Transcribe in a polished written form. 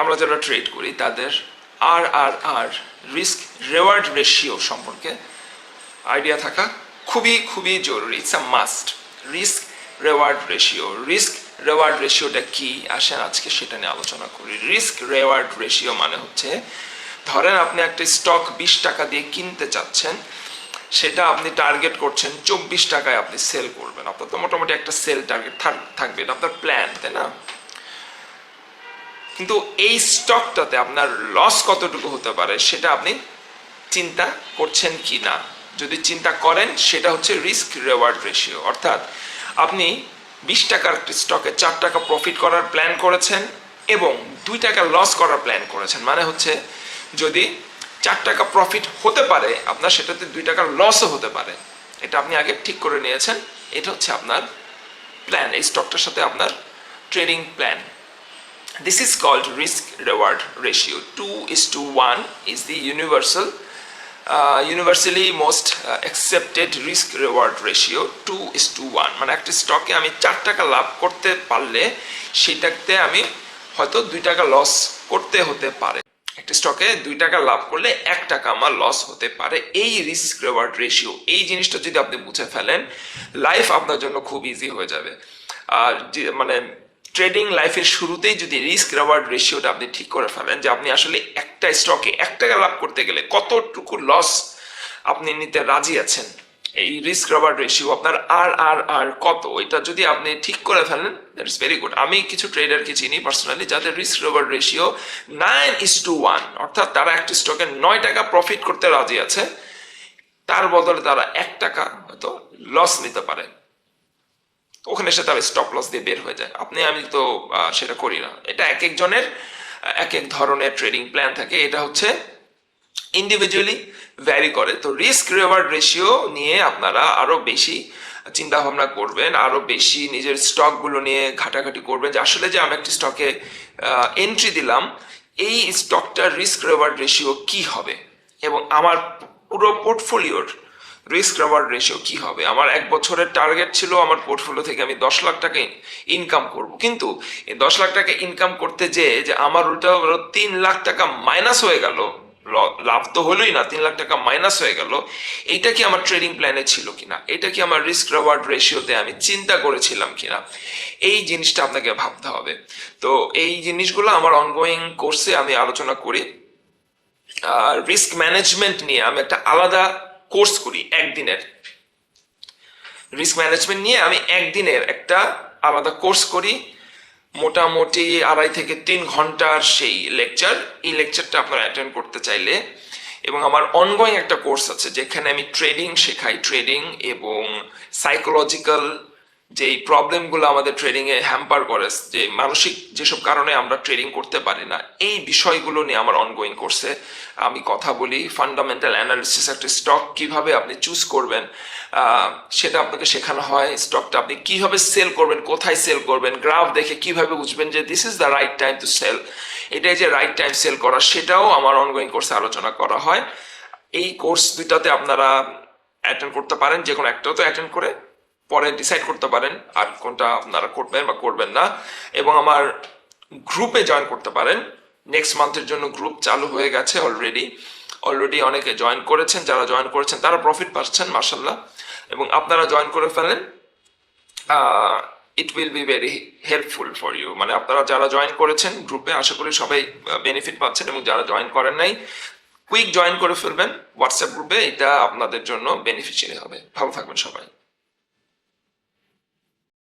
আমরা যারা ট্রেড করি তাদের আর রিস্ক রেওয়ার্ড রেশিও সম্পর্কে আইডিয়া থাকা খুবই খুবই জরুরি। It's a must. Risk reward রেশিওটা কি আসেন আজকে সেটা নিয়ে আলোচনা করি। রিস্ক রেওয়ার্ড রেশিও মানে হচ্ছে, ধরেন আপনি একটা স্টক 20 টাকা দিয়ে কিনতে চাচ্ছেন, সেটা আপনি টার্গেট করছেন 24 টাকায় আপনি সেল করবেন। আপনার তো মোটামুটি একটা সেল টার্গেট থাকবে, এটা আপনার প্ল্যান, তাই না? কিন্তু এই স্টকটাতে আপনার লস কতটুকু হতে পারে সেটা আপনি চিন্তা করছেন কি না। যদি চিন্তা করেন সেটা হচ্ছে রিস্ক রেওয়ার্ড রেশিও। অর্থাৎ আপনি 20 টাকার স্টকে 4 টাকা প্রফিট করার প্ল্যান করেছেন এবং 2 টাকা লস করার প্ল্যান করেছেন। মানে হচ্ছে যদি 4 টাকা প্রফিট হতে পারে আপনার, সেটাতে 2 টাকার লসও হতে পারে। এটা আপনি আগে ঠিক করে নিয়েছেন। এটা হচ্ছে আপনার প্ল্যান, এই স্টকটার সাথে আপনার trading plan. This is called risk reward ratio. 2:1 is the universally most accepted risk reward ratio. 2:1 মানে একটা স্টকে আমি 4 টাকা লাভ করতে পারলে সেটাতে আমি হয়তো 2 টাকা লস করতে হতে পারে। একটা স্টকে 2 টাকা লাভ করলে 1 টাকা আমার লস হতে পারে। এই রিস্ক রেওয়ার্ড রেশিও, এই জিনিসটা যদি আপনি বুঝে ফেলেন, লাইফ আপনার জন্য খুব ইজি হয়ে যাবে। আর মানে ট্রেডিং লাইফের শুরুতেই যদি রিস্ক রেওয়ার্ড রেশিওটা আপনি ঠিক করে ফেলেন যে আপনি আসলে একটা স্টকে 1 টাকা লাভ করতে গেলে কতটুকু লস আপনি নিতে রাজি আছেন, এই রিস্ক রেওয়ার্ড রেশিও আপনার আর কত, এটা যদি আপনি ঠিক করে ফেলেন, দ্যাট ইজ ভেরি গুড। আমি কিছু ট্রেডারকে চিনি পার্সোনালি যাদের রিস্ক রেওয়ার্ড রেশিও 9:1, অর্থাৎ তারা একটা স্টকে 9 টাকা প্রফিট করতে রাজি আছে, তার বদলে তারা 1 টাকা হয়তো লস নিতে পারে। ওখানে সে তার স্টপ লস দিয়ে বের হয়ে যায়। আমি তো সেটা করি না। এটা এক একজনের এক এক ধরনের ট্রেডিং প্ল্যান থাকে, এটা হচ্ছে ইন্ডিভিজুয়ালি ভ্যারি করে। তো রিস্ক রেওয়ার্ড রেশিও নিয়ে আপনারা আরো বেশি চিন্তা ভাবনা করবেন, আরো বেশি নিজের স্টকগুলো নিয়ে ঘাটাঘাটি করবেন যে আসলে যে আমি একটা স্টকে এন্ট্রি দিলাম, এই স্টকটার রিস্ক রেওয়ার্ড রেশিও কি হবে এবং আমার পুরো পোর্টফোলিওর রিস্ক রেওয়ার্ড রেশিও কি হবে। আমার 1 বছরের টার্গেট ছিল আমার পোর্টফোলিও থেকে আমি 10 লাখ টাকা ইনকাম করব, কিন্তু এই 10 লাখ টাকা ইনকাম করতে যে আমার উল্টা 3 লাখ টাকা মাইনাস হয়ে গেল, লাভ তো হলোই না, 3 লাখ টাকা মাইনাস হয়ে গেল। এইটা কি আমার ট্রেডিং প্ল্যানে ছিল কিনা, এটা কি আমার রিস্ক রেওয়ার্ড রেশিওতে আমি চিন্তা করেছিলাম কিনা, এই জিনিসটা আপনাকে ভাবতে হবে। তো এই জিনিসগুলো আমার অনগোয়িং কোর্সে আমি আলোচনা করি। রিস্ক ম্যানেজমেন্ট নিয়ে আমি একটা আলাদা কোর্স করি, একদিনের রিস্ক ম্যানেজমেন্ট নিয়ে আমি একদিনের একটা আলাদা কোর্স করি, মোটামুটি 2.5 থেকে 3 ঘন্টার সেই লেকচার। এই লেকচারটা আপনারা অ্যাটেন্ড করতে চাইলে, এবং আমার অনগোয়িং একটা কোর্স আছে যেখানে আমি ট্রেডিং শেখাই, ট্রেডিং এবং সাইকোলজিক্যাল যেই প্রবলেমগুলো আমাদের ট্রেডিংয়ে হ্যাম্পার করে, যে মানসিক যেসব কারণে আমরা ট্রেডিং করতে পারি না, এই বিষয়গুলো নিয়ে আমার অনগোয়িং কোর্সে আমি কথা বলি। ফান্ডামেন্টাল অ্যানালিসিস, একটা স্টক কিভাবে আপনি চুজ করবেন সেটা আপনাকে শেখানো হয়। স্টকটা আপনি কিভাবে সেল করবেন, কোথায় সেল করবেন, গ্রাফ দেখে কিভাবে বুঝবেন যে this is the right time to sell, এটাই যে রাইট টাইম সেল করা, সেটাও আমার অনগোয়িং কোর্সে আলোচনা করা হয়। এই কোর্স দুইটাতে আপনারা অ্যাটেন্ড করতে পারেন, যে কোনো একটাও তো অ্যাটেন্ড করে পরে ডিসাইড করতে পারেন আর কোনটা আপনারা করবেন বা করবেন না। এবং আমার গ্রুপে জয়েন করতে পারেন। নেক্সট মান্থের জন্য গ্রুপ চালু হয়ে গেছে অলরেডি অনেকে জয়েন করেছেন, যারা জয়েন করেছেন তারা প্রফিট পাচ্ছেন মাশাআল্লাহ। এবং আপনারা জয়েন করে ফেলেন, it will be very helpful for you. মানে আপনারা যারা জয়েন করেছেন গ্রুপে, আশা করি সবাই বেনিফিট পাচ্ছেন, এবং যারা জয়েন করেন নাই কুইক জয়েন করে ফেলবেন হোয়াটসঅ্যাপ গ্রুপে, এটা আপনাদের জন্য বেনিফিশিয়ারি হবে। ভালো থাকবেন সবাই।